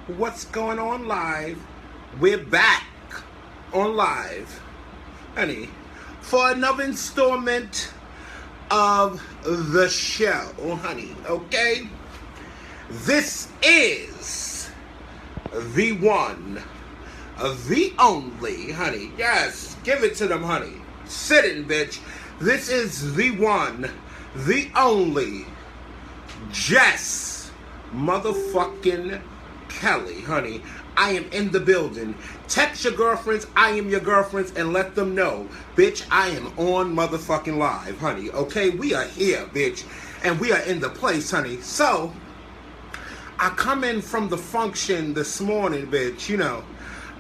What's going on live? We're back on live, honey, for another installment of the show, honey, okay? This is the one, the only, honey. Yes, give it to them, honey. Sit in, bitch. This is the one, the only, Jusss motherfucking Kelly, honey. I am in the building. Text your girlfriends, I am your girlfriends, and let them know, bitch, I am on motherfucking live, honey. Okay, we are here, bitch, and we are in the place, honey. So, I come in from the function this morning, bitch. You know,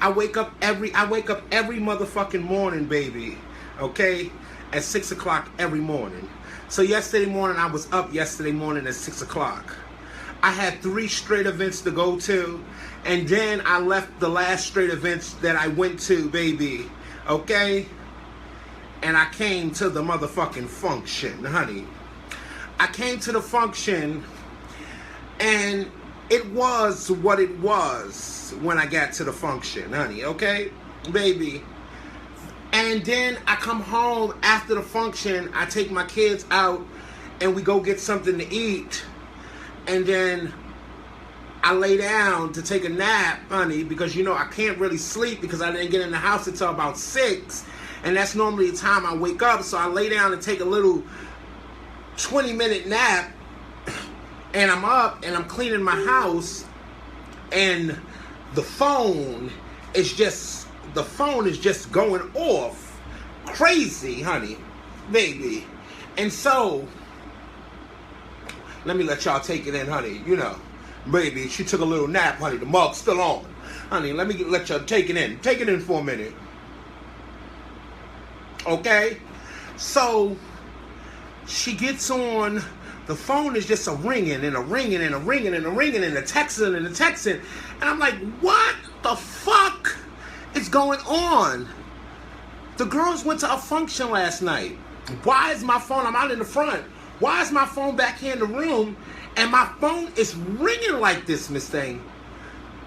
I wake up every motherfucking morning, baby. Okay, at 6 o'clock every morning. So yesterday morning, I was up yesterday morning at 6 o'clock. I had 3 straight events to go to, and then I left the last straight events that I went to, baby, okay? And I came to the motherfucking function, honey. I came to the function, and it was what it was when I got to the function, honey, okay? Baby. And then I come home after the function, I take my kids out, and we go get something to eat. And then I lay down to take a nap, honey, because, you know, I can't really sleep because I didn't get in the house until about 6. And that's normally the time I wake up. So I lay down and take a little 20-minute nap. And I'm up and I'm cleaning my house. And the phone is just going off crazy, honey, baby. And so, let me let y'all take it in, honey. You know, baby, she took a little nap, honey. The mug's still on. Honey, let me let y'all take it in. Take it in for a minute. Okay? So, she gets on. The phone is just a ringing and a ringing and a ringing and a ringing and a texting and a texting. And I'm like, what the fuck is going on? The girls went to a function last night. Why is my phone, I'm out in the front. Why is my phone back here in the room and my phone is ringing like this, Miss Thing?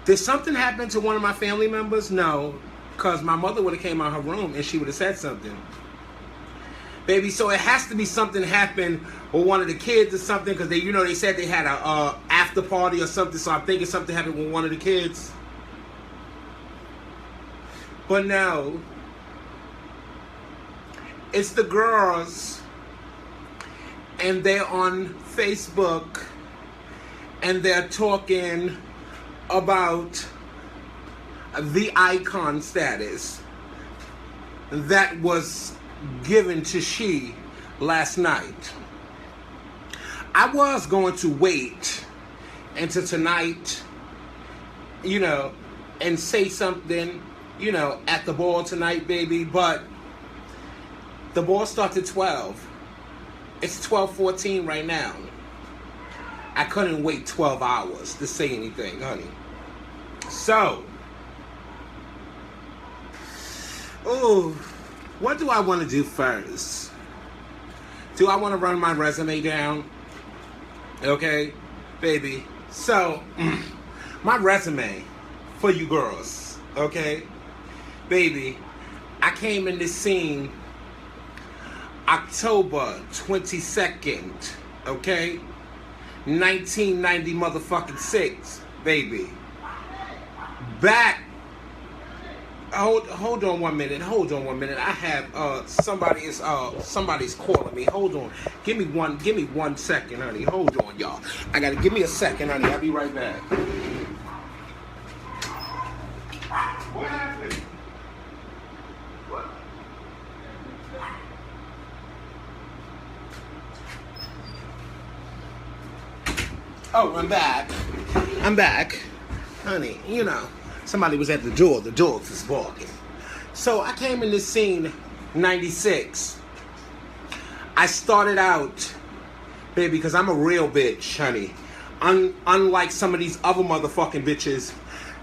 Did something happen to one of my family members? No, because my mother would have came out her room and she would have said something. Baby, so it has to be something happened with one of the kids or something, because they said they had a after party or something, so I'm thinking something happened with one of the kids. But no, it's the girls, and they're on Facebook, and they're talking about the icon status that was given to she last night. I was going to wait until tonight, you know, and say something, you know, at the ball tonight, baby, but the ball starts at 12. It's 12:14 right now. I couldn't wait 12 hours to say anything, honey. So, what do I want to do first? Do I want to run my resume down? Okay, baby. So, my resume for you girls, okay? Baby, I came in this scene October 22nd, okay? 1990 motherfucking 6, baby. Back. Hold on one minute. I have somebody's calling me. Hold on. Give me 1 second, honey. Hold on, y'all. Give me a second, honey. I'll be right back. What happened? What? Oh, I'm back. Honey, you know, somebody was at the door. The dog was barking. So I came in this scene 96. I started out, baby, because I'm a real bitch, honey. Unlike some of these other motherfucking bitches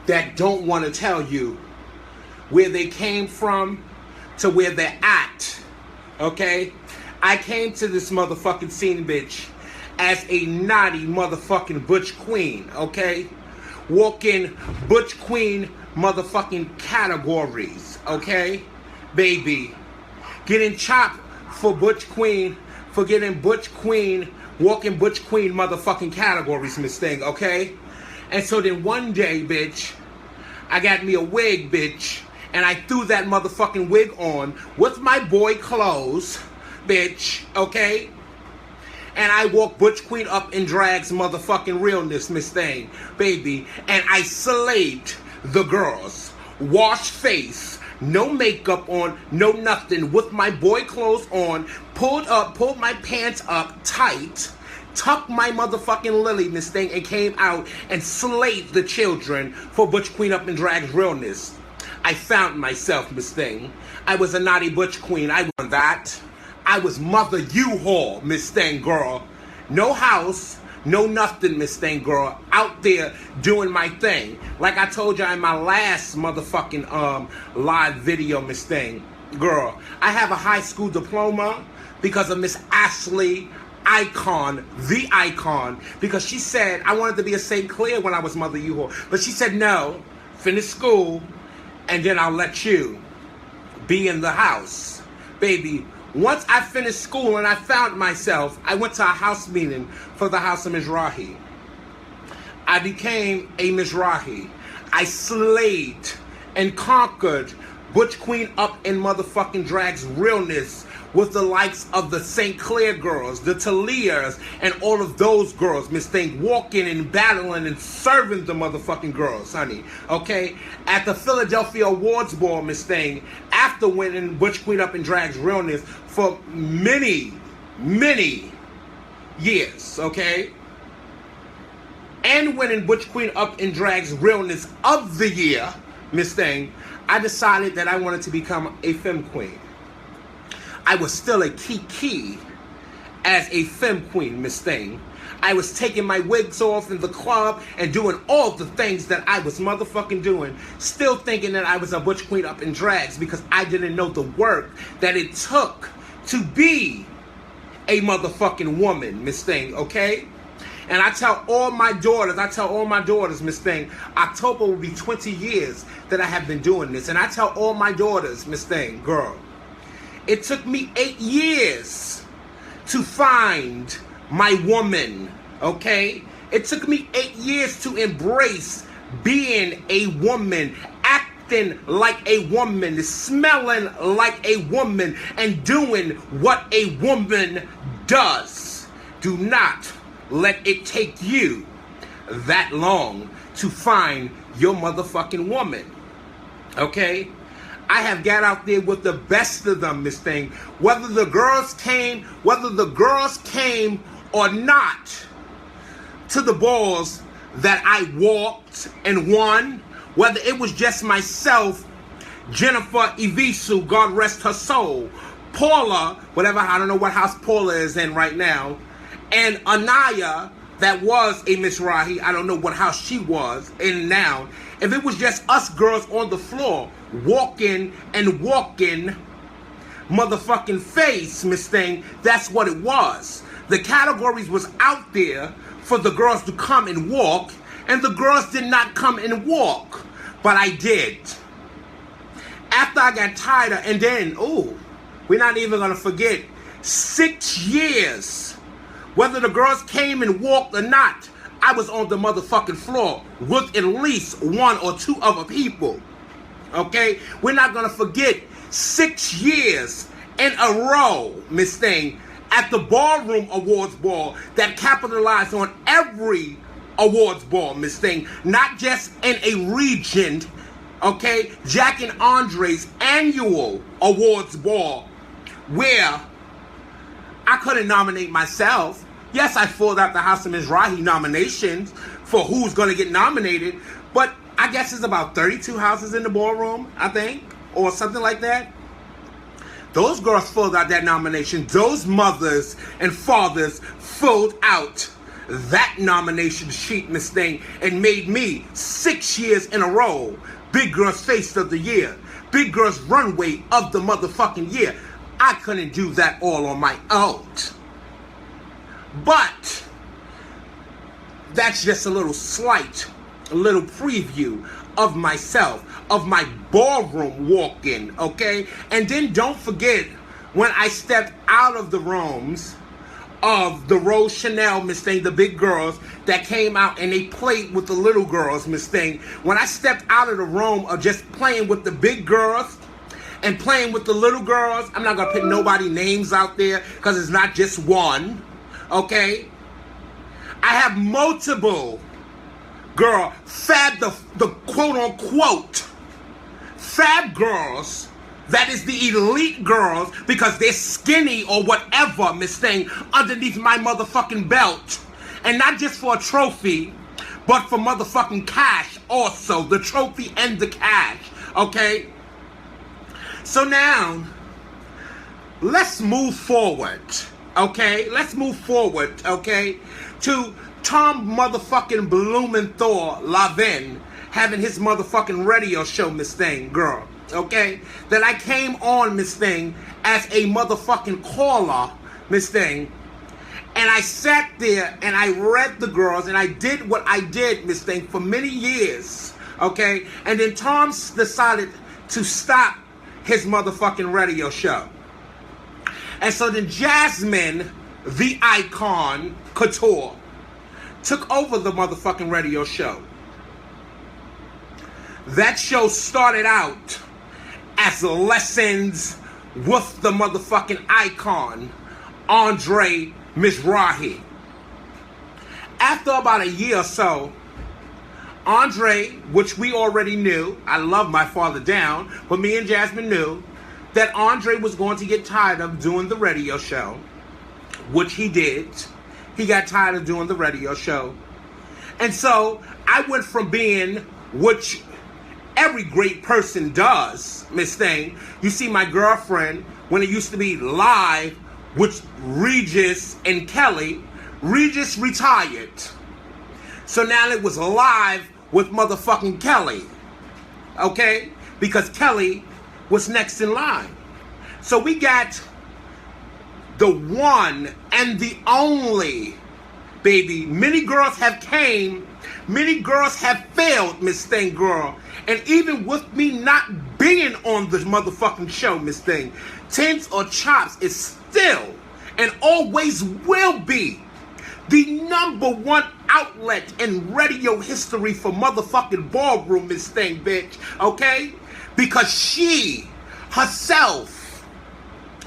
that don't want to tell you where they came from to where they're at. Okay? I came to this motherfucking scene, bitch, as a naughty motherfucking butch queen, okay? walking Butch Queen motherfucking categories, okay? Baby. Getting chopped for Butch Queen, for getting Butch Queen, walking Butch Queen motherfucking categories, Miss Thing, okay? And so then one day, bitch, I got me a wig, bitch, and I threw that motherfucking wig on with my boy clothes, bitch, okay? And I walked Butch Queen up in drag's motherfucking realness, Miss Thing, baby, and I slayed the girls. Wash face, no makeup on, no nothing, with my boy clothes on, pulled my pants up tight, tucked my motherfucking lily, Miss Thing, and came out and slayed the children for Butch Queen up in drag's realness. I found myself, Miss Thing. I was a naughty Butch Queen. I won that. I was Mother U-Haul, Miss Thing, girl. No house, no nothing, Miss Thing, girl. Out there doing my thing. Like I told you in my last motherfucking live video, Miss Thing, girl. I have a high school diploma because of Miss Ashley Icon, the Icon, because she said I wanted to be a St. Clair when I was Mother U-Haul. But she said, no, finish school, and then I'll let you be in the house. Baby, once I finished school and I found myself, I went to a house meeting for the House of Mizrahi. I became a Mizrahi. I slayed and conquered Butch Queen up in motherfucking drag's realness with the likes of the St. Clair girls, the Talias, and all of those girls, Miss Thing, walking and battling and serving the motherfucking girls, honey, okay? At the Philadelphia Awards Ball, Miss Thing, after winning Butch Queen up in drag's realness for many, many years, okay? And winning Butch Queen up in drag's realness of the year, Miss Thing, I decided that I wanted to become a femme queen. I was still a kiki as a femme queen, Miss Thing. I was taking my wigs off in the club and doing all the things that I was motherfucking doing, still thinking that I was a Butch Queen up in drags because I didn't know the work that it took to be a motherfucking woman, Miss Thing, okay? And I tell all my daughters, Miss Thing, October will be 20 years that I have been doing this. And I tell all my daughters, Miss Thing, girl, it took me 8 years to find my woman, okay? It took me 8 years to embrace being a woman, acting like a woman, smelling like a woman, and doing what a woman does. Do not let it take you that long to find your motherfucking woman, okay? I have got out there with the best of them, Miss Thing. Whether the girls came or not to the balls that I walked and won, whether it was just myself, Jennifer Evisu, God rest her soul, Paula, whatever, I don't know what house Paula is in right now, and Anaya, that was a Mizrahi, I don't know what house she was in now. If it was just us girls on the floor, walking, motherfucking face, Miss Thing, that's what it was. The categories was out there for the girls to come and walk, and the girls did not come and walk, but I did. After I got tired of, and then, we're not even gonna forget, 6 years, whether the girls came and walked or not, I was on the motherfucking floor with at least 1 or 2 other people. Okay? We're not gonna forget 6 years in a row, Miss Thing, at the Ballroom Awards Ball that capitalized on every awards ball, Miss Thing, not just in a region, okay? Jack and Andre's annual awards ball where I couldn't nominate myself. Yes, I filled out the House of Mizrahi nominations for who's going to get nominated, but I guess it's about 32 houses in the ballroom, I think, or something like that. Those girls filled out that nomination. Those mothers and fathers filled out that nomination sheet, Miss Thing, and made me 6 years in a row Big Girls Face of the Year, Big Girls Runway of the motherfucking year. I couldn't do that all on my own. But that's just a little slight a little preview of myself, of my ballroom walk-in, okay? And then don't forget, when I stepped out of the rooms of the Rose Chanel, Miss Thing, the big girls that came out and they played with the little girls, Miss Thing. When I stepped out of the room of just playing with the big girls and playing with the little girls, I'm not going to put nobody names out there because it's not just one, okay? I have multiple, girl, fab, the quote-unquote fab girls. That is the elite girls because they're skinny or whatever, Miss Thing, underneath my motherfucking belt. And not just for a trophy, but for motherfucking cash also. The trophy and the cash, okay? So now, let's move forward, okay? Let's move forward, okay? To Tom motherfucking Blumenthal Lavin having his motherfucking radio show, Miss Thing, girl. Okay, that I came on, Miss Thing, as a motherfucking caller, Miss Thing, and I sat there and I read the girls and I did what I did, Miss Thing, for many years, okay, and then Tom decided to stop his motherfucking radio show, and so then Jasmine, the icon, Couture, took over the motherfucking radio show. That show started out as lessons with the motherfucking icon, Andre Mizrahi. After about a year or so, Andre, which we already knew, I love my father down, but me and Jasmine knew that Andre was going to get tired of doing the radio show, which he did. He got tired of doing the radio show. And so I went from being, which every great person does, Miss Thing. You see, my girlfriend, when it used to be live with Regis and Kelly, Regis retired. So now it was live with motherfucking Kelly. Okay? Because Kelly was next in line. So we got the one and the only, baby. Many girls have came, many girls have failed, Miss Thing, girl. And even with me not being on the motherfucking show, Miss Thing, Tins or Chops is still and always will be the #1 outlet in radio history for motherfucking ballroom, Miss Thing, bitch, okay? Because she herself,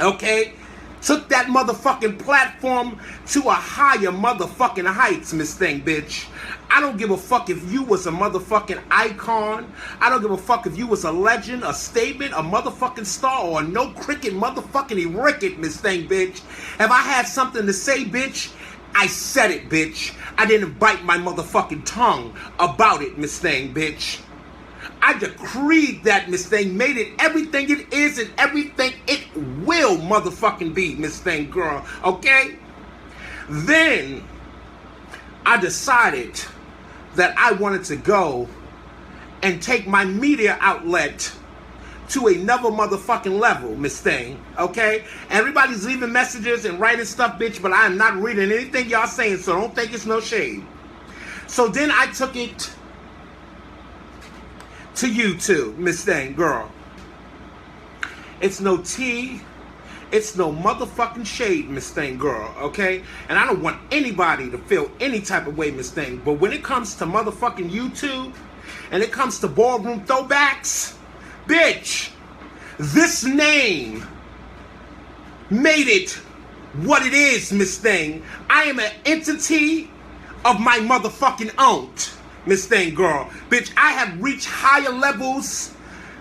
okay, took that motherfucking platform to a higher motherfucking heights, Miss Thing, bitch. I don't give a fuck if you was a motherfucking icon. I don't give a fuck if you was a legend, a statement, a motherfucking star, or a no cricket motherfucking ricket, Miss Thing, bitch. If I had something to say, bitch, I said it, bitch. I didn't bite my motherfucking tongue about it, Miss Thing, bitch. I decreed that, Miss Thing, made it everything it is and everything it will motherfucking be, Miss Thing, girl, okay? Then I decided that I wanted to go and take my media outlet to another motherfucking level, Miss Thing, okay? Everybody's leaving messages and writing stuff, bitch, but I am not reading anything y'all saying, so don't think it's no shade. So then I took it to you too, Miss Thing, girl. It's no tea, it's no motherfucking shade, Miss Thing, girl, okay? And I don't want anybody to feel any type of way, Miss Thing, but when it comes to motherfucking YouTube, and it comes to ballroom throwbacks, bitch, this name made it what it is, Miss Thing. I am an entity of my motherfucking own, Miss Thing, girl. Bitch, I have reached higher levels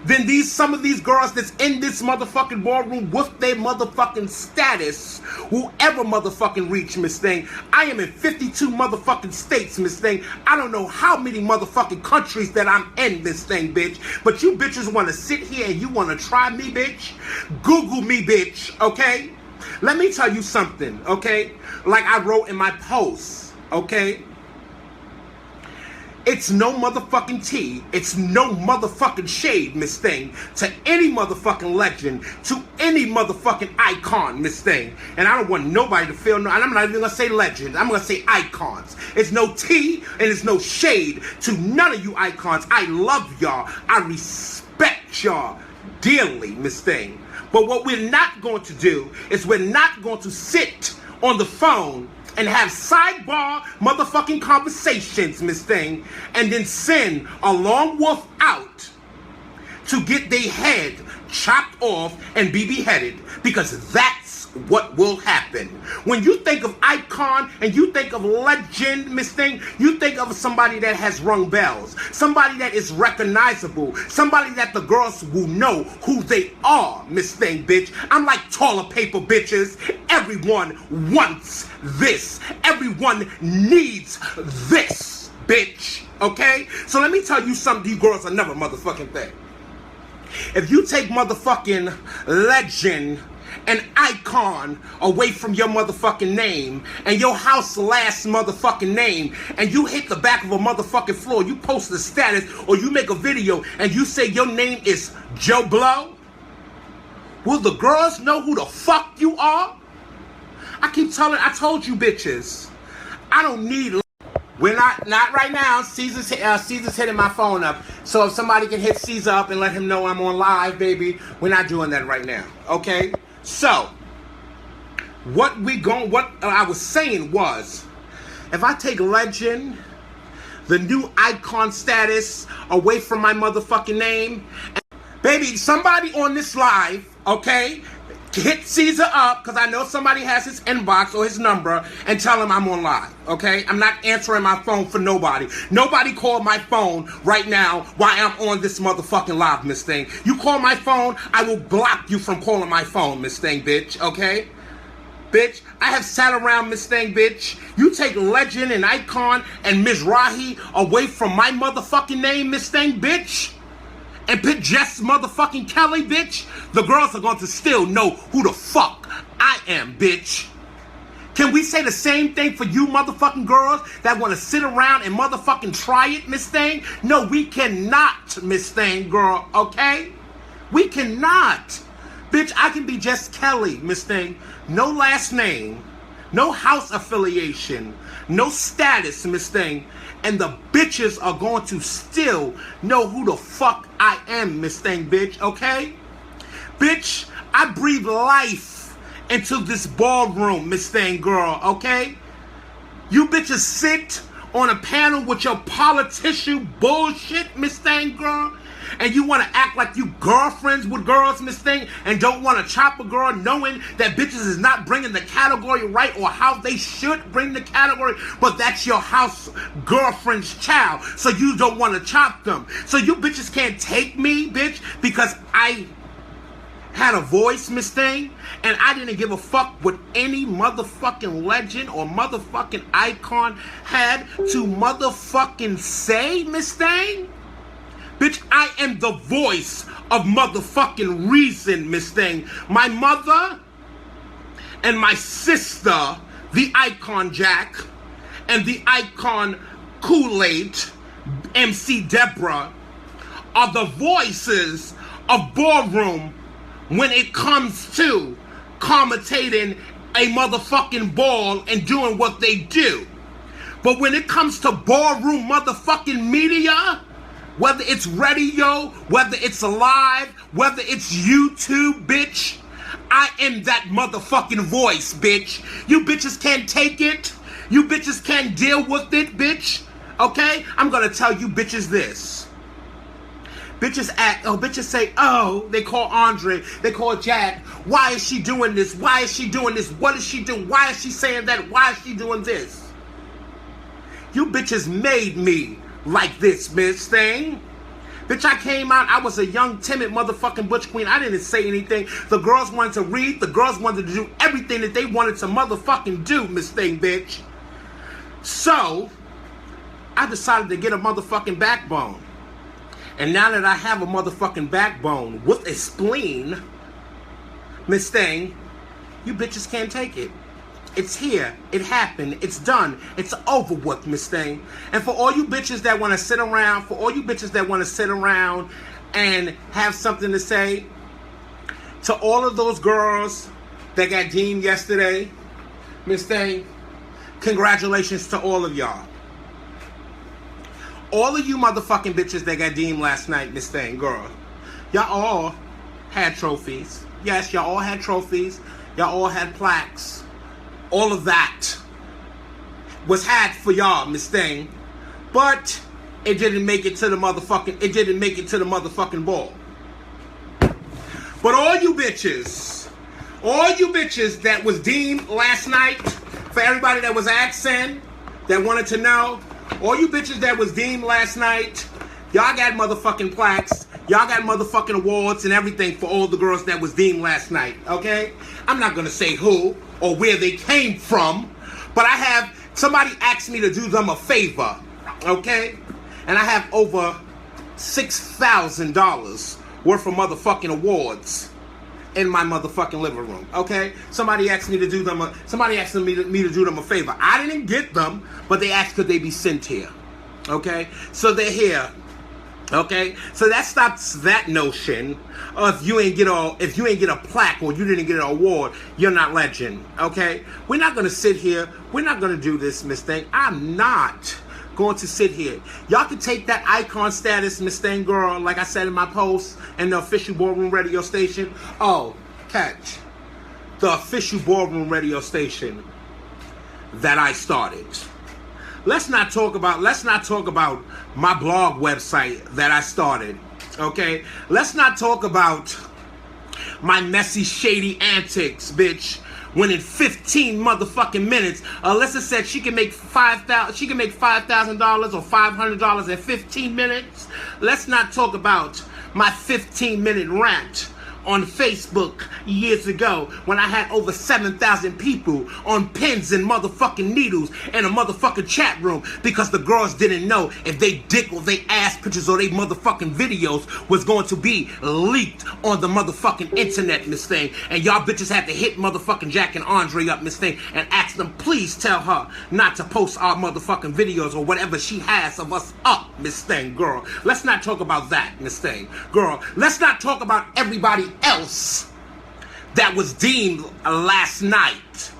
than some of these girls that's in this motherfucking ballroom with their motherfucking status, whoever motherfucking reach, Miss Thing. I am in 52 motherfucking states, Miss Thing. I don't know how many motherfucking countries that I'm in, Miss Thing, bitch. But you bitches want to sit here and you want to try me, bitch? Google me, bitch, okay? Let me tell you something, okay? Like I wrote in my post, okay? It's no motherfucking tea. It's no motherfucking shade, Miss Thing, to any motherfucking legend, to any motherfucking icon, Miss Thing. And I don't want nobody to feel no, and I'm not even gonna say legends, I'm gonna say icons. It's no tea and it's no shade to none of you icons. I love y'all. I respect y'all dearly, Miss Thing. But what we're not going to do is we're not going to sit on the phone and have sidebar motherfucking conversations, Miss Thing, and then send a lone wolf out to get their head chopped off and be beheaded, because that's what will happen. When you think of icon and you think of legend, Miss Thing, you think of somebody that has rung bells, somebody that is recognizable, somebody that the girls will know who they are, Miss Thing, bitch. I'm like toilet paper, bitches. Everyone wants this. Everyone needs this, bitch. Okay? So let me tell you something, you girls, another motherfucking thing. If you take motherfucking legend and icon away from your motherfucking name, and your house last motherfucking name, and you hit the back of a motherfucking floor, you post a status or you make a video and you say your name is Joe Blow, will the girls know who the fuck you are? I told you bitches, I don't need. We're not right now. Caesar's hitting my phone up. So if somebody can hit Caesar up and let him know I'm on live, baby, we're not doing that right now. Okay? So what I was saying was, if I take legend, the new icon status away from my motherfucking name, and, baby, somebody on this live, okay, hit Caesar up, because I know somebody has his inbox or his number, and tell him I'm on live, okay? I'm not answering my phone for nobody. Nobody call my phone right now while I'm on this motherfucking live, Miss Thing. You call my phone, I will block you from calling my phone, Miss Thing, bitch, okay? Bitch, I have sat around, Miss Thing, bitch. You take legend and icon and Ms. Rahi away from my motherfucking name, Miss Thing, bitch, and put Jess motherfucking Kelly, bitch, the girls are going to still know who the fuck I am, bitch. Can we say the same thing for you motherfucking girls that want to sit around and motherfucking try it, Miss Thing? No, we cannot, Miss Thing, girl, okay? We cannot. Bitch, I can be Jess Kelly, Miss Thing. No last name, no house affiliation, no status, Miss Thing. And the bitches are going to still know who the fuck I am, Miss Thing, bitch, okay? Bitch, I breathe life into this ballroom, Miss Thing, girl, okay? You bitches sit on a panel with your politician bullshit, Miss Thing, girl, and you want to act like you girlfriends with girls, Miss Thing, and don't want to chop a girl knowing that bitches is not bringing the category right or how they should bring the category, but that's your house girlfriend's child, so you don't want to chop them. So you bitches can't take me, bitch, because I had a voice, Miss Thing, and I didn't give a fuck what any motherfucking legend or motherfucking icon had to motherfucking say, Miss Thing. Bitch, I am the voice of motherfucking reason, Miss Thing. My mother and my sister, the Icon Jack, and the Icon Kool-Aid, MC Deborah, are the voices of ballroom when it comes to commentating a motherfucking ball and doing what they do. But when it comes to ballroom motherfucking media, whether it's radio, whether it's live, whether it's YouTube, bitch, I am that motherfucking voice, bitch. You bitches can't take it. You bitches can't deal with it, bitch. Okay? I'm gonna tell you bitches this. Bitches say, oh, they call Andre, they call Jack. Why is she doing this? Why is she doing this? What is she doing? Why is she saying that? Why is she doing this? You bitches made me like this, Miss Thing. Bitch, I came out, I was a young, timid motherfucking butch queen. I didn't say anything. The girls wanted to read. The girls wanted to do everything that they wanted to motherfucking do, Miss Thing, bitch. So, I decided to get a motherfucking backbone. And now that I have a motherfucking backbone with a spleen, Miss Thing, you bitches can't take it. It's here. It happened. It's done. It's over with, Miss Thing. And for all you bitches that want to sit around, and have something to say, to all of those girls that got deemed yesterday, Miss Thing, congratulations to all of y'all. All of you motherfucking bitches that got deemed last night, Miss Thing, girl, y'all all had trophies. Yes, y'all all had trophies. Y'all all had plaques. All of that was had for y'all, Miss Thing. But it didn't make it to the motherfucking ball. But all you bitches that was deemed last night, for everybody that was asking, that wanted to know, all you bitches that was deemed last night, y'all got motherfucking plaques, y'all got motherfucking awards and everything for all the girls that was deemed last night, okay? I'm not gonna say who or where they came from, but I have, somebody asked me to do them a favor, okay? And I have over $6,000 worth of motherfucking awards in my motherfucking living room, okay? Somebody asked me to do them a favor. I didn't get them, but they asked could they be sent here, okay? So they're here, okay? So that stops that notion of if you ain't get a plaque or you didn't get an award, you're not legend, okay? We're not gonna sit here. We're not gonna do this, Miss Thing. I'm not going to sit here. Y'all can take that icon status, Miss Thing, girl, like I said in my post and the official Ballroom radio station. Oh, catch. The official Ballroom radio station that I started. Let's not talk about my blog website that I started. Okay? Let's not talk about my messy, shady antics, bitch. When in 15 motherfucking minutes, Alyssa said she can make $5,000 or $500 in 15 minutes. Let's not talk about my 15-minute rant on Facebook years ago when I had over 7,000 people on pins and motherfucking needles in a motherfucking chat room because the girls didn't know if they dick or they ass pictures or they motherfucking videos was going to be leaked on the motherfucking internet, Miss Thing. And y'all bitches had to hit motherfucking Jack and Andre up, Miss Thing, and ask them, please tell her not to post our motherfucking videos or whatever she has of us up, Miss Thing, girl. Let's not talk about that, Miss Thing, girl. Let's not talk about everybody else that was deemed last night.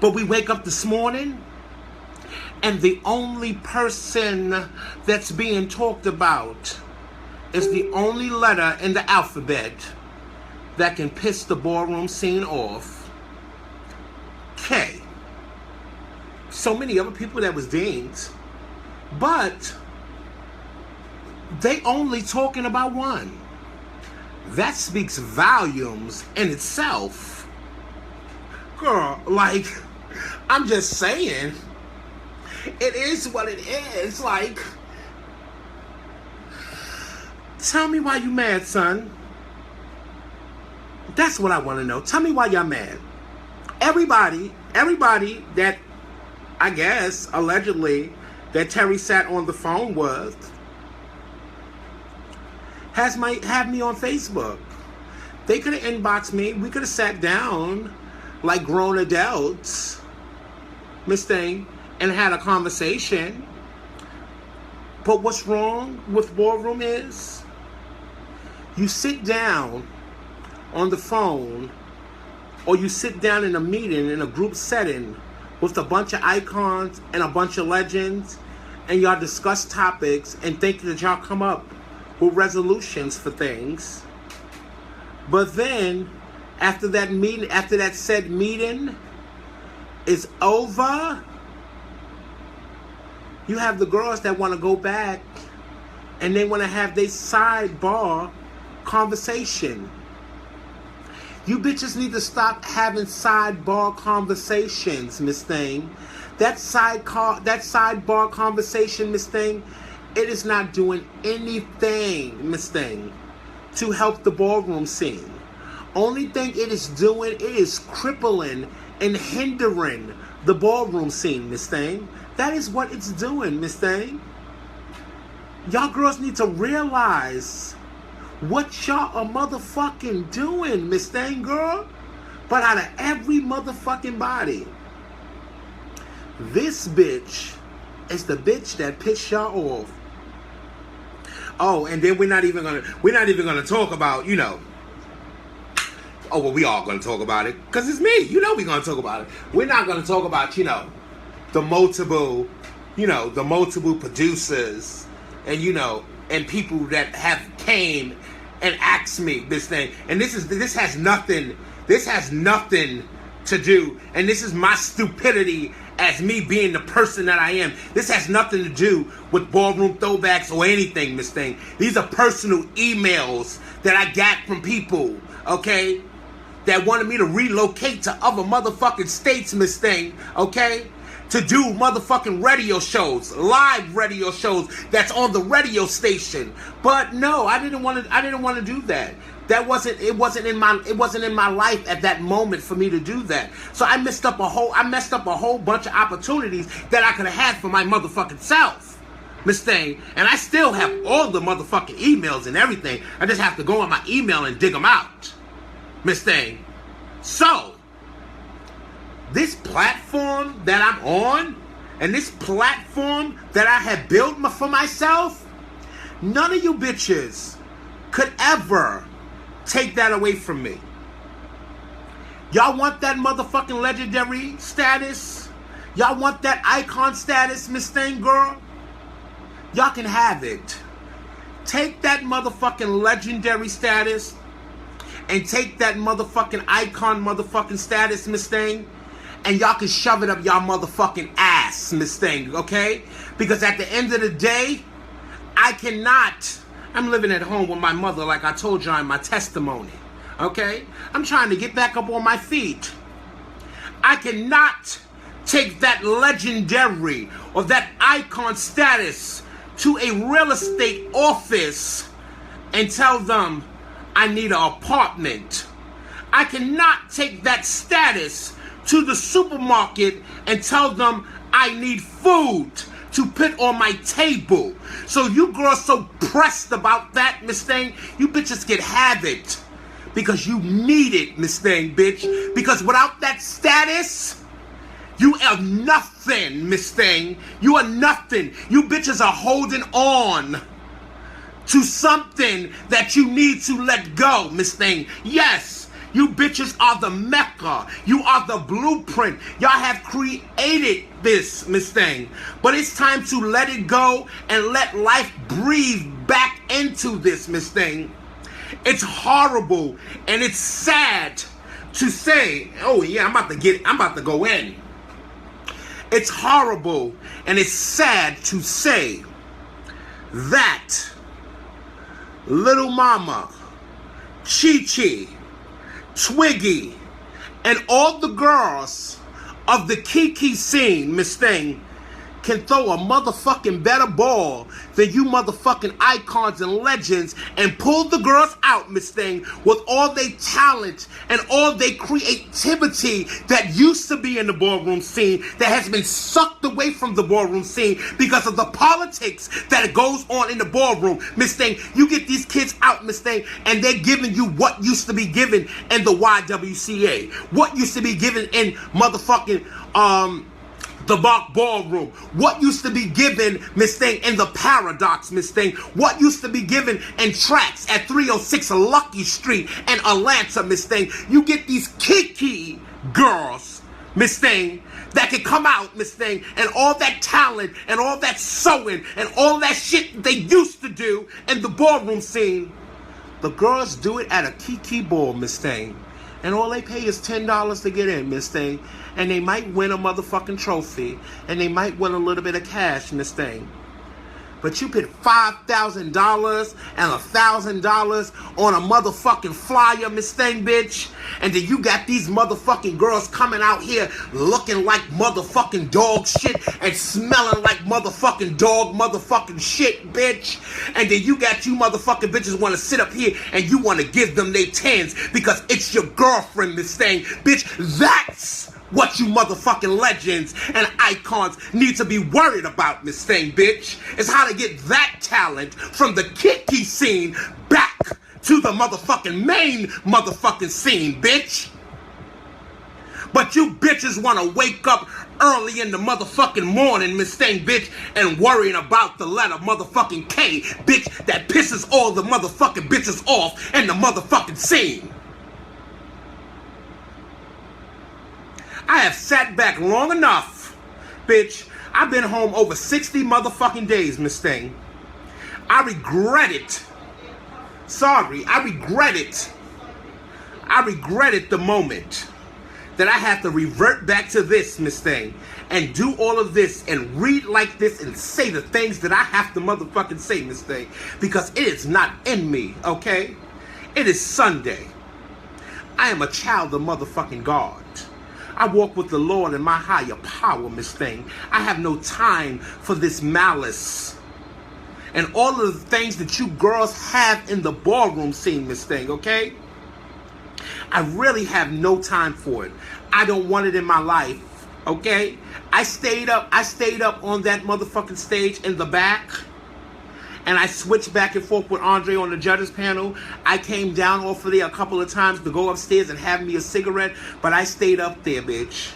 But we wake up this morning and the only person that's being talked about is the only letter in the alphabet that can piss the ballroom scene off. K. So many other people that was deemed, but they only talking about one. That speaks volumes in itself. Girl, like, I'm just saying, it is what it is. Like, tell me why you mad, son. That's what I want to know. Tell me why y'all mad. Everybody that, I guess, allegedly, that Terry sat on the phone with, have me on Facebook. They could have inboxed me. We could have sat down like grown adults, Miss Thing, and had a conversation. But what's wrong with Ballroom is you sit down on the phone or you sit down in a meeting in a group setting with a bunch of icons and a bunch of legends and y'all discuss topics and think that y'all come up with resolutions for things. But then after that said meeting is over, you have the girls that want to go back and they want to have their sidebar conversation. You bitches need to stop having sidebar conversations, Miss Thing. That sidebar conversation, Miss Thing, it is not doing anything, Miss Thing, to help the ballroom scene. Only thing it is doing, it is crippling and hindering the ballroom scene, Miss Thing. That is what it's doing, Miss Thing. Y'all girls need to realize what y'all are motherfucking doing, Miss Thing, girl. But out of every motherfucking body, this bitch is the bitch that pissed y'all off. Oh, and then we're not even gonna talk about, you know. Oh, well, we all gonna talk about it because it's me. You know, we're gonna talk about it. We're not gonna talk about, you know, the multiple producers and, you know, and people that have came and asked me this thing. And this has nothing to do, and this is my stupidity as me being the person that I am. This has nothing to do with ballroom throwbacks or anything, Miss Thing. These are personal emails that I got from people, okay, that wanted me to relocate to other motherfucking states, Miss Thing, okay, to do motherfucking radio shows, live radio shows that's on the radio station. But no, I didn't want to do that. It wasn't in my life at that moment for me to do that. So I messed up a whole bunch of opportunities that I could have had for my motherfucking self, Miss Thing. And I still have all the motherfucking emails and everything. I just have to go on my email and dig them out, Miss Thing. So this platform that I'm on, and this platform that I have built for myself, none of you bitches could ever take that away from me. Y'all want that motherfucking legendary status? Y'all want that icon status, Miss Thing Girl? Y'all can have it. Take that motherfucking legendary status and take that motherfucking icon motherfucking status, Miss Thing, and y'all can shove it up y'all motherfucking ass, Miss Thing, okay? Because at the end of the day, I'm living at home with my mother, like I told y'all in my testimony, okay? I'm trying to get back up on my feet. I cannot take that legendary or that icon status to a real estate office and tell them I need an apartment. I cannot take that status to the supermarket and tell them I need food to put on my table. So you girls so pressed about that, Miss Thing, you bitches can have it. Because you need it, Miss Thing, bitch. Because without that status, you are nothing, Miss Thing. You are nothing. You bitches are holding on to something that you need to let go, Miss Thing. Yes. You bitches are the Mecca. You are the blueprint. Y'all have created this, Miss Thing. But it's time to let it go and let life breathe back into this, Miss Thing. It's horrible and it's sad to say, oh yeah, I'm about to go in. It's horrible and it's sad to say that Little Mama, Chi-Chi, Twiggy, and all the girls of the Kiki scene, Miss Thing, can throw a motherfucking better ball than you motherfucking icons and legends and pull the girls out, Miss Thing, with all their talent and all their creativity that used to be in the ballroom scene that has been sucked away from the ballroom scene because of the politics that goes on in the ballroom, Miss Thing. You get these kids out, Miss Thing, and they're giving you what used to be given in the YWCA, what used to be given in motherfucking the Bach Ballroom, what used to be given, Miss Thing, in the Paradox, Miss Thing, what used to be given in tracks at 306 Lucky Street and Atlanta, Miss Thing. You get these Kiki girls, Miss Thing, that can come out, Miss Thing, and all that talent and all that sewing and all that shit they used to do in the ballroom scene. The girls do it at a Kiki ball, Miss Thing. And all they pay is $10 to get in, Miss Thing. And they might win a motherfucking trophy. And they might win a little bit of cash, Miss Thing. But you put $5,000 and $1,000 on a motherfucking flyer, Miss Thing, bitch. And then you got these motherfucking girls coming out here looking like motherfucking dog shit and smelling like motherfucking dog motherfucking shit, bitch. And then you got you motherfucking bitches want to sit up here and you want to give them their tens because it's your girlfriend, Miss Thing. Bitch, that's what you motherfucking legends and icons need to be worried about, Miss Thing, bitch. Is how to get that talent from the Kiki scene back to the motherfucking main motherfucking scene, bitch. But you bitches want to wake up early in the motherfucking morning, Miss Thing, bitch, and worrying about the letter motherfucking K, bitch, that pisses all the motherfucking bitches off in the motherfucking scene. I have sat back long enough, bitch. I've been home over 60 motherfucking days, Miss Thing. I regret it. Sorry, I regret it. I regretted the moment that I have to revert back to this, Miss Thing, and do all of this and read like this and say the things that I have to motherfucking say, Miss Thing, because it is not in me, okay? It is Sunday. I am a child of motherfucking God. I walk with the Lord in my higher power, Miss Thing. I have no time for this malice and all of the things that you girls have in the ballroom scene, Miss Thing, okay? I really have no time for it. I don't want it in my life, okay? I stayed up on that motherfucking stage in the back, and I switched back and forth with Andre on the judges panel. I came down off of there a couple of times to go upstairs and have me a cigarette, but I stayed up there, bitch.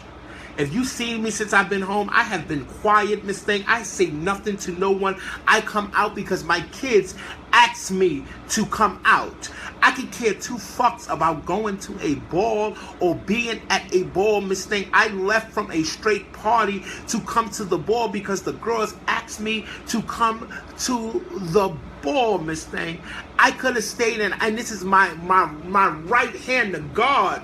If you seen me since I've been home, I have been quiet, Miss Thing. I say nothing to no one. I come out because my kids ask me to come out. I could care two fucks about going to a ball or being at a ball, Miss Thing. I left from a straight party to come to the ball because the girls asked me to come to the ball, Miss Thing. I could have stayed in, and this is my right hand to God,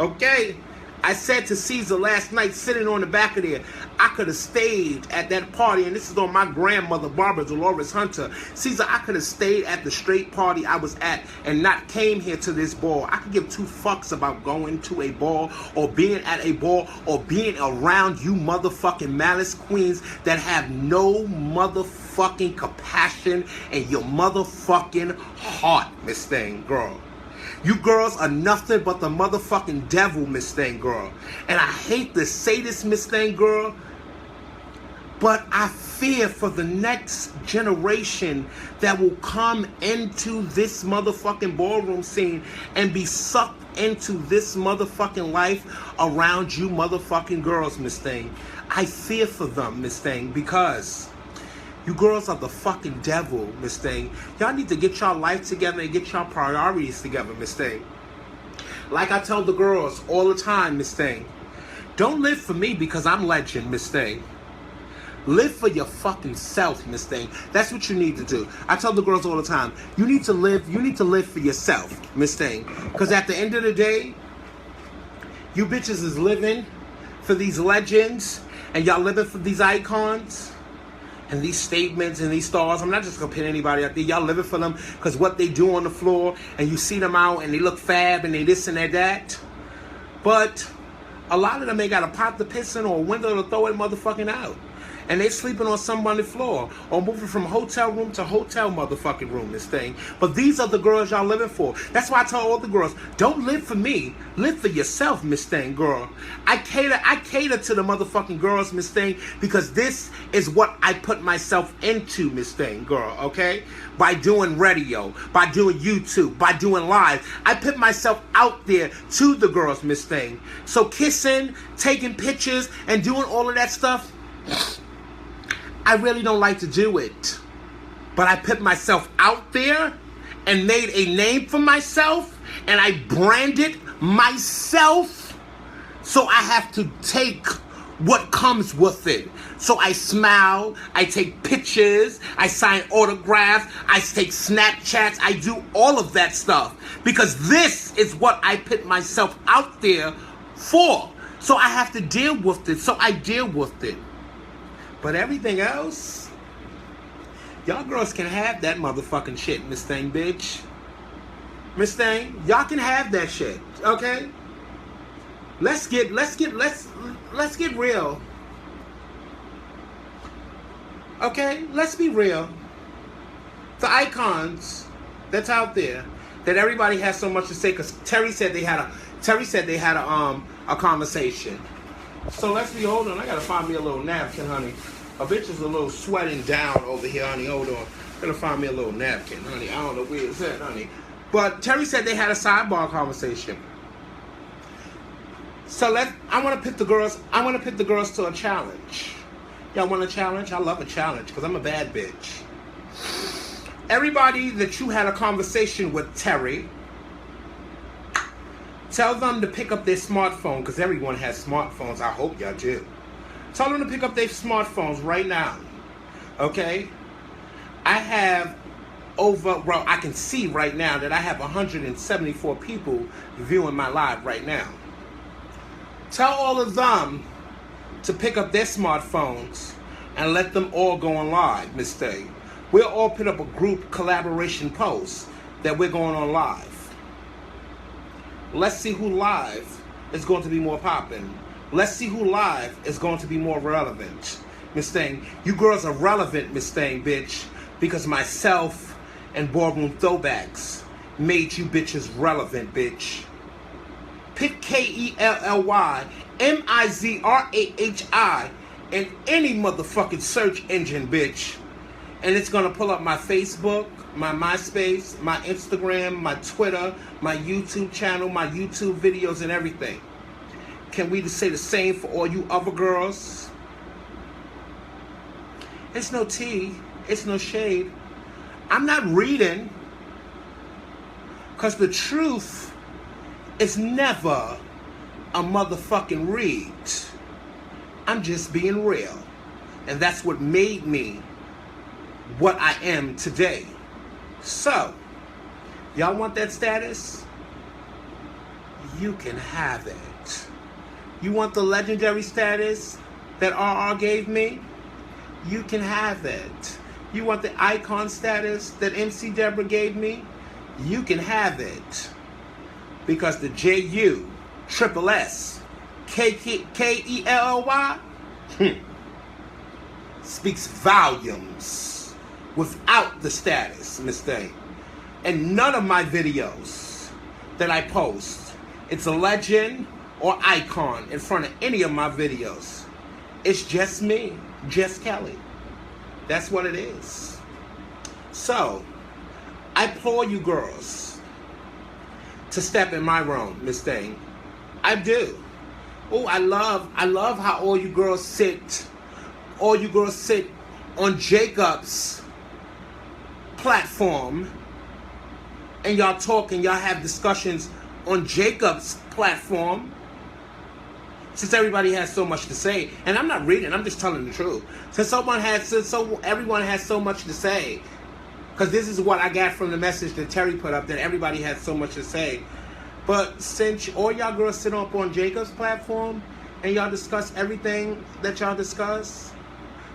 okay? I said to Caesar last night, sitting on the back of there, I could have stayed at that party, and this is on my grandmother, Barbara Dolores Hunter. Caesar, I could have stayed at the straight party I was at and not came here to this ball. I could give two fucks about going to a ball or being at a ball or being around you motherfucking malice queens that have no motherfucking compassion in your motherfucking heart, Miss Thing, girl. You girls are nothing but the motherfucking devil, Miss Thing, girl. And I hate to say this, Miss Thing, girl, but I fear for the next generation that will come into this motherfucking ballroom scene and be sucked into this motherfucking life around you motherfucking girls, Miss Thing. I fear for them, Miss Thing, because you girls are the fucking devil, Miss Thing. Y'all need to get y'all life together and get y'all priorities together, Miss Thing. Like I tell the girls all the time, Miss Thing, don't live for me because I'm legend, Miss Thing. Live for your fucking self, Miss Thing. That's what you need to do. I tell the girls all the time, you need to live for yourself, Miss Thing. Because at the end of the day, you bitches is living for these legends and y'all living for these icons and these statements and these stars. I'm not just gonna pin anybody out there. Y'all living for them because what they do on the floor, and you see them out and they look fab and they this and they that. But a lot of them ain't got a pot to piss in or a window to throw it motherfucking out. And they sleeping on somebody's floor or moving from hotel room to hotel motherfucking room, this thing. But these are the girls y'all living for. That's why I tell all the girls, don't live for me. Live for yourself, Miss Thing, girl. I cater to the motherfucking girls, Miss Thing, because this is what I put myself into, Miss Thing, girl, okay? By doing radio, by doing YouTube, by doing live. I put myself out there to the girls, Miss Thing. So kissing, taking pictures, and doing all of that stuff, I really don't like to do it. But I put myself out there and made a name for myself, and I branded myself, so I have to take what comes with it. So I smile, I take pictures, I sign autographs, I take Snapchats, I do all of that stuff because this is what I put myself out there for. So I have to deal with it, so I deal with it. But everything else, y'all girls can have that motherfucking shit, Miss Thing, bitch. Miss Thing, y'all can have that shit, okay? Let's get real. Okay, let's be real. The icons that's out there that everybody has so much to say, because Terry said they had a conversation. So let's be, hold on, I gotta find me a little napkin, honey. A bitch is a little sweating down over here, honey. Hold on. Gotta find me a little napkin, honey. I don't know where it's at, honey. But Terry said they had a sidebar conversation. So I want to pit the girls. I want to pit the girls to a challenge. Y'all want a challenge? I love a challenge because I'm a bad bitch. Everybody that you had a conversation with, Terry, tell them to pick up their smartphone, because everyone has smartphones. I hope y'all do. Tell them to pick up their smartphones right now. Okay? I have I can see right now that I have 174 people viewing my live right now. Tell all of them to pick up their smartphones and let them all go on live, Miss Day. We'll all put up a group collaboration post that we're going on live. Let's see who live is going to be more popping. Let's see who live is going to be more relevant. Miss Thing, you girls are relevant, Miss Thing, bitch, because myself and Boardroom Throwbacks made you bitches relevant, bitch. Pick KELLYMIZRAHI in any motherfucking search engine, bitch. And it's gonna pull up my Facebook, my MySpace, my Instagram, my Twitter, my YouTube channel, my YouTube videos, and everything. Can we just say the same for all you other girls? It's no tea, it's no shade. I'm not reading, because the truth is never a motherfucking read. I'm just being real. And that's what made me what I am today. So, y'all want that status? You can have it. You want the legendary status that RR gave me? You can have it. You want the icon status that MC Deborah gave me? You can have it. Because the JUSSSKELLY speaks volumes without the status, Miss Thing. And none of my videos that I post, it's a legend or icon in front of any of my videos. It's just me, Jess Kelly. That's what it is. So, I implore you girls to step in my room, Miss Thing. I do. Oh, I love how all you girls sit on Jacob's platform and y'all talk and y'all have discussions on Jacob's platform. Since everybody has so much to say, and I'm not reading, I'm just telling the truth. Since everyone has so much to say, because this is what I got from the message that Terry put up, that everybody has so much to say. But since all y'all girls sit up on Jacob's platform and y'all discuss everything that y'all discuss,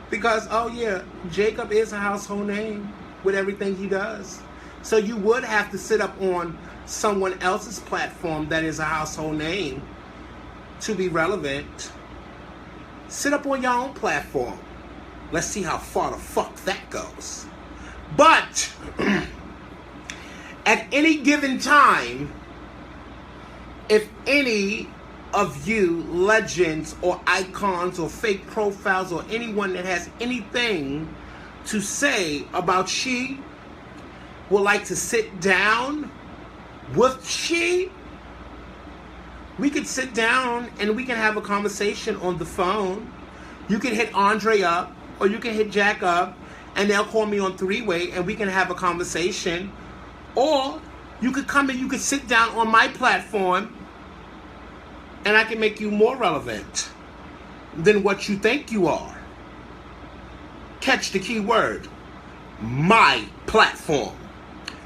because, oh yeah, Jacob is a household name with everything he does. So you would have to sit up on someone else's platform that is a household name to be relevant. Sit up on your own platform. Let's see how far the fuck that goes. But at any given time, if any of you legends or icons or fake profiles or anyone that has anything to say about she would like to sit down with she, we could sit down and we can have a conversation on the phone. You can hit Andre up or you can hit Jack up and they'll call me on three-way and we can have a conversation. Or you could come and you could sit down on my platform and I can make you more relevant than what you think you are. Catch the key word. My platform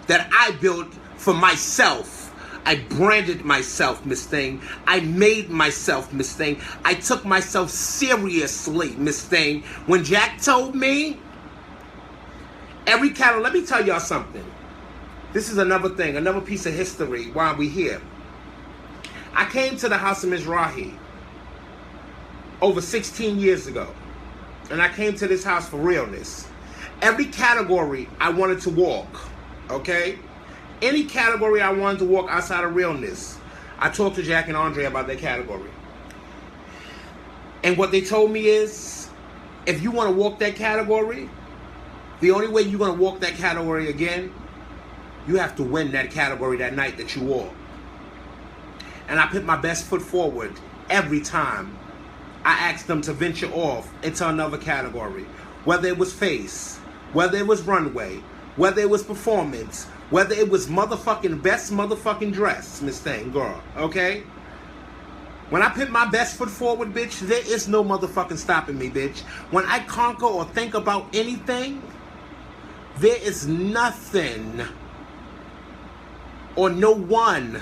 that I built for myself. I branded myself, Miss Thing. I made myself, Miss Thing. I took myself seriously, Miss Thing. When Jack told me, every cattle, let me tell y'all something. This is another thing, another piece of history while we here. I came to the house of Mizrahi over 16 years ago. And I came to this house for realness. Every category I wanted to walk, okay? Any category I wanted to walk outside of realness, I talked to Jack and Andre about that category. And what they told me is, if you want to walk that category, the only way you're going to walk that category again, you have to win that category that night that you walk. And I put my best foot forward every time I asked them to venture off into another category. Whether it was face, whether it was runway, whether it was performance, whether it was motherfucking best motherfucking dress, Miss Thing, girl, okay? When I put my best foot forward, bitch, there is no motherfucking stopping me, bitch. When I conquer or think about anything, there is nothing or no one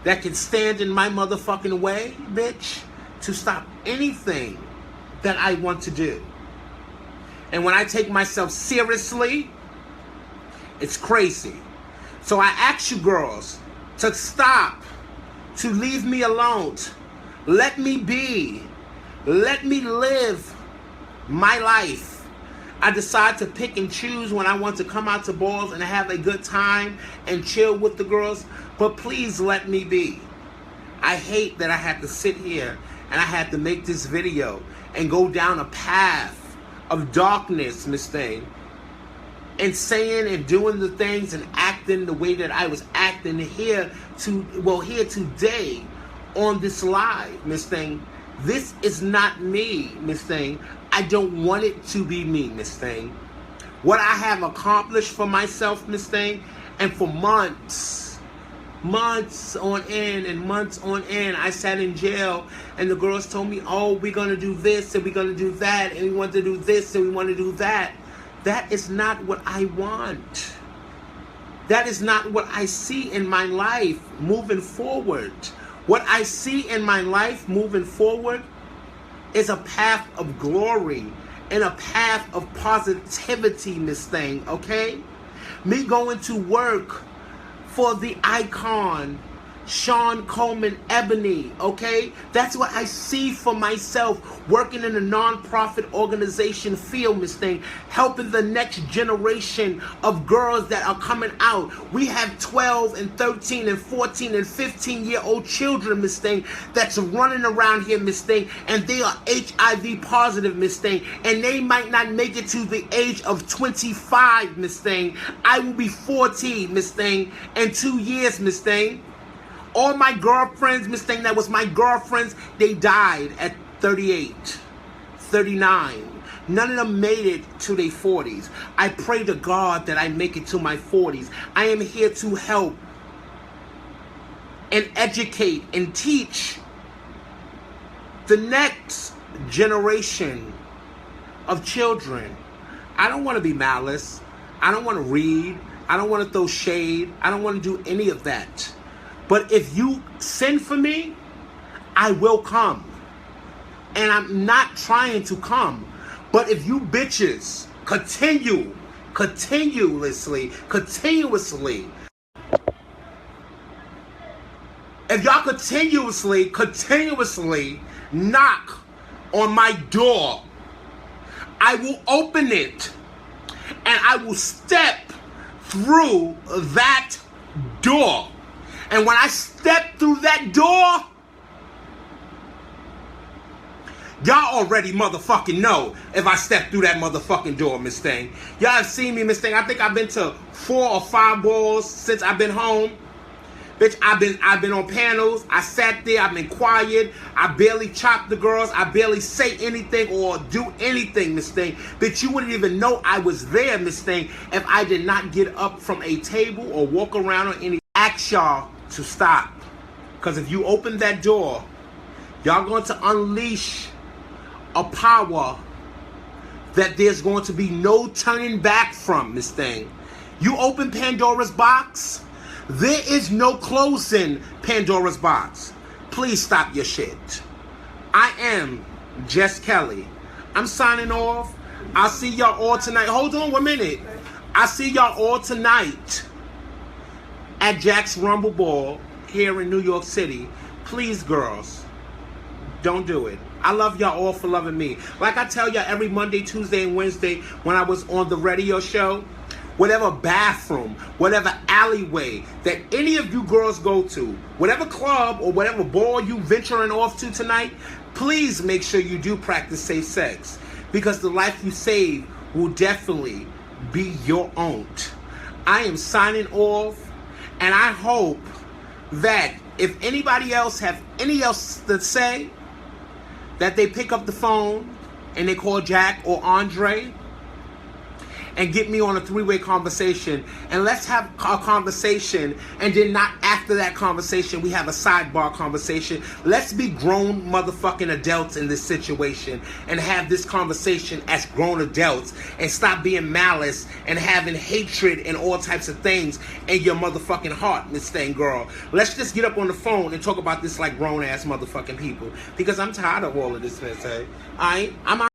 that can stand in my motherfucking way, bitch, to stop anything that I want to do. And when I take myself seriously, it's crazy. So I ask you girls to stop, to leave me alone. Let me be. Let me live my life. I decide to pick and choose when I want to come out to balls and have a good time and chill with the girls. But please let me be. I hate that I had to sit here and I had to make this video and go down a path of darkness, Miss Thing, and saying and doing the things and acting the way that I was acting here today on this live, Miss Thing. This is not me, Miss Thing. I don't want it to be me, Miss Thing. What I have accomplished for myself, Miss Thing, and for months on end and months on end, I sat in jail and the girls told me, oh, we're going to do this and we're going to do that and we want to do this and we want to do that. That is not what I want. That is not what I see in my life moving forward. What I see in my life moving forward is a path of glory and a path of positivity, Miss Thing, okay? Me going to work for the icon, Sean Coleman Ebony, okay? That's what I see for myself, working in a non-profit organization field, Miss Thing, helping the next generation of girls that are coming out. We have 12 and 13 and 14 and 15-year-old children, Miss Thing, that's running around here, Miss Thing, and they are HIV positive, Miss Thing, and they might not make it to the age of 25, Miss Thing. I will be 14, Miss Thing, in 2 years, Miss Thing. All my girlfriends, Miss Thing, that was my girlfriends, they died at 38, 39. None of them made it to their 40s. I pray to God that I make it to my 40s. I am here to help and educate and teach the next generation of children. I don't want to be malice. I don't want to read. I don't want to throw shade. I don't want to do any of that. But if you send for me, I will come. And I'm not trying to come. But if you bitches continuously, if y'all continuously knock on my door, I will open it and I will step through that door. And when I step through that door, y'all already motherfucking know if I step through that motherfucking door, Miss Thing. Y'all have seen me, Miss Thing. I think I've been to 4 or 5 balls since I've been home. Bitch, I've been on panels. I sat there. I've been quiet. I barely chop the girls. I barely say anything or do anything, Miss Thing. Bitch, you wouldn't even know I was there, Miss Thing, if I did not get up from a table or walk around on any. Ask y'all to stop. Because if you open that door, y'all going to unleash a power that there's going to be no turning back from, Miss Thing. You open Pandora's box, there is no closing Pandora's box. Please stop your shit. I am Jess Kelly. I'm signing off. I'll see y'all all tonight. Hold on 1 minute. I'll see y'all all tonight at Jack's Rumble Ball here in New York City. Please, girls, don't do it. I love y'all all for loving me. Like I tell y'all every Monday, Tuesday, and Wednesday when I was on the radio show, whatever bathroom, whatever alleyway that any of you girls go to, whatever club or whatever ball you venturing off to tonight, please make sure you do practice safe sex, because the life you save will definitely be your own. I am signing off, and I hope that If anybody else have any else to say, that they pick up the phone and they call Jack or Andre and get me on a three-way conversation, and let's have a conversation, and then not after that conversation we have a sidebar conversation. Let's be grown motherfucking adults in this situation and have this conversation as grown adults, and stop being malice and having hatred and all types of things in your motherfucking heart, Miss Thing Girl. Let's just get up on the phone and talk about this like grown ass motherfucking people, because I'm tired of all of this, Miss. I'm out.